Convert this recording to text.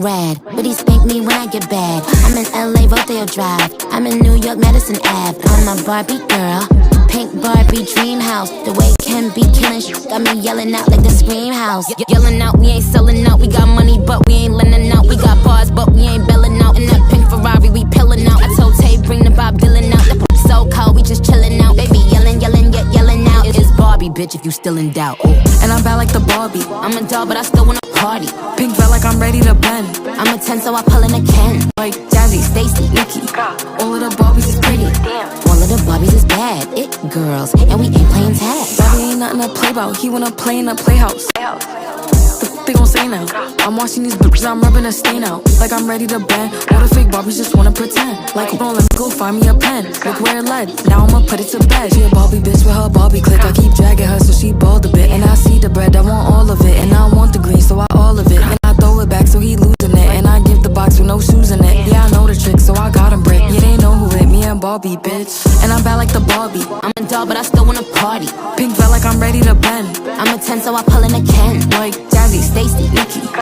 rad, but he spank me when I get bad. I'm in LA, Rodeo Drive. I'm in New York, Madison Ave. I'm a Barbie girl, pink Barbie dream house. The way Ken be killing shit got me yelling out like the Scream House. Yelling out, we ain't selling out. We got money, but we ain't lending out. We got bars, but we ain't belling out. In that pink Ferrari, we pillin' out. I told Tay, bring the Bob Dylan out. The so cold, we just chillin' out. Baby yelling, yelling, yet yelling out. It's Barbie, bitch, if you still in doubt. Ooh. And I'm bad like the Barbie. I'm a doll, but I still wanna party. Pink felt like I'm ready to bend. I'm a 10, so I pull in a Ken. Like Jazzy, Stacy, Nikki. all of the Barbies is pretty. All of the Barbies is bad. It girls, and we ain't playing tag. Bobby ain't nothing to play about. He wanna play in a playhouse. The f they gon' say now? I'm watching these bitches, I'm rubbing a stain out. Like I'm ready to bend. All the fake Barbies just wanna pretend. Like, don't let me go find me a pen. Look where it led. Now I'ma put it to bed. She a Barbie bitch with her Barbie click. I keep dragging her so she bald a bit. And I see the bread, I want all of it. And I want the green, so I all of it. And I throw it back so he losing it. And I give the box with no shoes in it. Yeah, I know the trick, so I got him brick. Yeah, they know who it, me and Barbie, bitch. And I'm bad like the Barbie. I'm a doll, but I still wanna party. Pink felt like I'm ready to bend. I'm a 10, so I pull in a Ken. Like Jazzy, Stacy, Nikki.